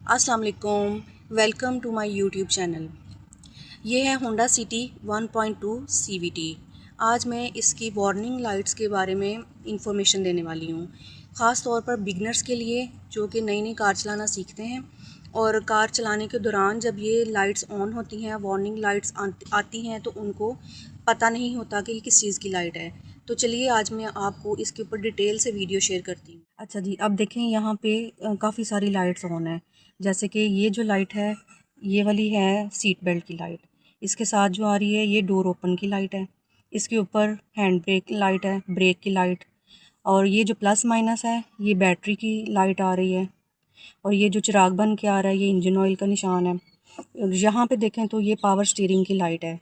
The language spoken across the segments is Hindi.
अस्सलाम वालेकुम। Welcome to my YouTube channel. ये है होंडा सिटी 1.2 CVT। आज मैं इसकी वार्निंग लाइट्स के बारे में इंफॉर्मेशन देने वाली हूँ, ख़ास तौर पर बिगनर्स के लिए जो कि नई नई कार चलाना सीखते हैं और कार चलाने के दौरान जब ये लाइट्स ऑन होती हैं, वार्निंग लाइट्स आती हैं, तो उनको पता नहीं होता कि ये किस चीज़ की लाइट है। तो चलिए आज मैं आपको इसके ऊपर डिटेल से वीडियो शेयर करती हूँ। अच्छा जी, अब देखें यहाँ पे काफ़ी सारी लाइट्स ऑन है। जैसे कि ये जो लाइट है, ये वाली है सीट बेल्ट की लाइट। इसके साथ जो आ रही है ये डोर ओपन की लाइट है। इसके ऊपर हैंड ब्रेक लाइट है, ब्रेक की लाइट। और ये जो प्लस माइनस है ये बैटरी की लाइट आ रही है। और ये जो चिराग बन के आ रहा है ये इंजन ऑयल का निशान है। यहाँ पे देखें तो ये पावर स्टीयरिंग की लाइट है।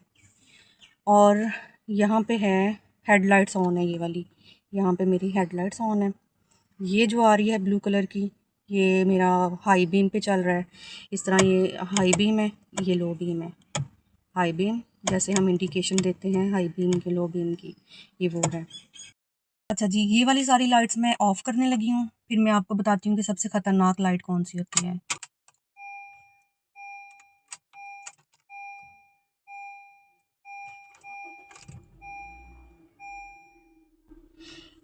और यहाँ पे है हेडलाइट्स ऑन है, ये वाली यहाँ पे मेरी हेडलाइट्स ऑन है। ये जो आ रही है ब्लू कलर की, ये मेरा हाई बीम पे चल रहा है। इस तरह ये हाई बीम है, ये लो बीम है। हाई बीम जैसे हम इंडिकेशन देते हैं हाई बीम की, लो बीम की, ये वो है। अच्छा जी, ये वाली सारी लाइट्स मैं ऑफ़ करने लगी हूँ, फिर मैं आपको बताती हूँ कि सबसे ख़तरनाक लाइट कौन सी होती है।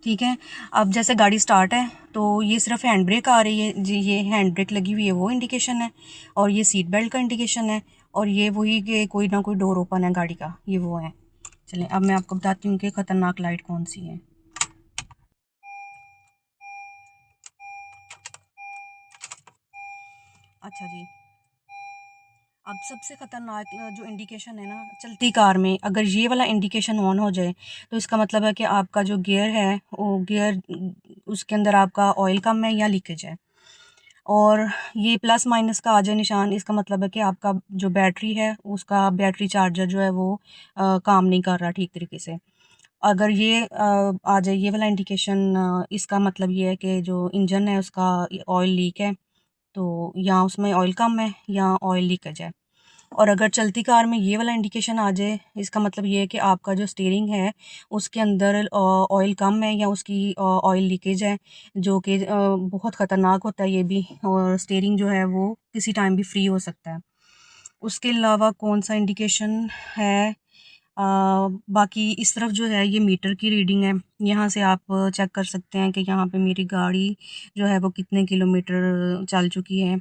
ठीक है, अब जैसे गाड़ी स्टार्ट है तो ये सिर्फ हैंड ब्रेक आ रही है जी, ये हैंड ब्रेक लगी हुई है वो इंडिकेशन है। और ये सीट बेल्ट का इंडिकेशन है। और ये वही कि कोई ना कोई डोर ओपन है गाड़ी का, ये वो है। चलें अब मैं आपको बताती हूँ कि ख़तरनाक लाइट कौन सी है। अच्छा जी, अब सबसे ख़तरनाक जो इंडिकेशन है ना चलती कार में, अगर ये वाला इंडिकेशन ऑन हो जाए तो इसका मतलब है कि आपका जो गियर है वो गियर उसके अंदर आपका ऑयल कम है या लीकेज है। और ये प्लस माइनस का आ जाए निशान, इसका मतलब है कि आपका जो बैटरी है उसका बैटरी चार्जर जो है वो काम नहीं कर रहा ठीक तरीके से। अगर ये आ जाए ये वाला इंडिकेशन, इसका मतलब ये है कि जो इंजन है उसका ऑयल लीक है, तो या उसमें ऑयल कम है या ऑयल लीकेज है। और अगर चलती कार में ये वाला इंडिकेशन आ जाए, इसका मतलब ये है कि आपका जो स्टीयरिंग है उसके अंदर ऑयल कम है या उसकी ऑयल लीकेज है, जो कि बहुत ख़तरनाक होता है ये भी। और स्टीयरिंग जो है वो किसी टाइम भी फ्री हो सकता है। उसके अलावा कौन सा इंडिकेशन है, बाकी इस तरफ जो है ये मीटर की रीडिंग है। यहाँ से आप चेक कर सकते हैं कि यहाँ पे मेरी गाड़ी जो है वो कितने किलोमीटर चल चुकी है।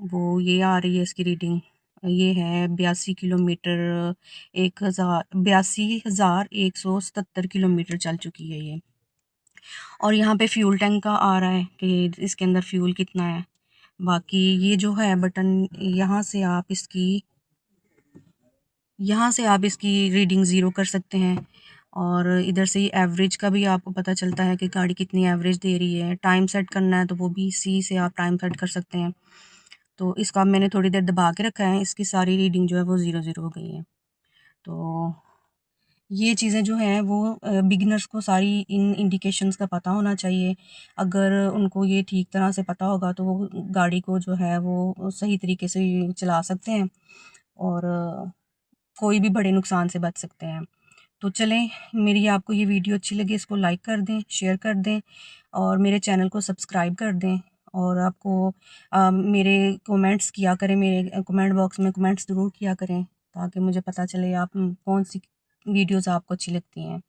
वो ये आ रही है इसकी रीडिंग, ये है 82 किलोमीटर, 82,177 किलोमीटर चल चुकी है ये। और यहाँ पे फ्यूल टैंक का आ रहा है कि इसके अंदर फ्यूल कितना है। बाकी ये जो है बटन, यहाँ से आप इसकी रीडिंग ज़ीरो कर सकते हैं। और इधर से एवरेज का भी आपको पता चलता है कि गाड़ी कितनी एवरेज दे रही है। टाइम सेट करना है तो वो भी इसी से आप टाइम सेट कर सकते हैं। तो इसका मैंने थोड़ी देर दबा के रखा है, इसकी सारी रीडिंग जो है वो ज़ीरो ज़ीरो हो गई है। तो ये चीज़ें जो हैं वो बिगिनर्स को सारी इन इंडिकेशंस का पता होना चाहिए। अगर उनको ये ठीक तरह से पता होगा तो वो गाड़ी को जो है वो सही तरीके से चला सकते हैं और कोई भी बड़े नुकसान से बच सकते हैं। तो चलें, मेरी आपको ये वीडियो अच्छी लगी इसको लाइक कर दें, शेयर कर दें और मेरे चैनल को सब्सक्राइब कर दें। और आपको मेरे कमेंट्स किया करें, मेरे कमेंट बॉक्स में कमेंट्स ज़रूर किया करें ताकि मुझे पता चले आप कौन सी वीडियोज़ आपको अच्छी लगती हैं।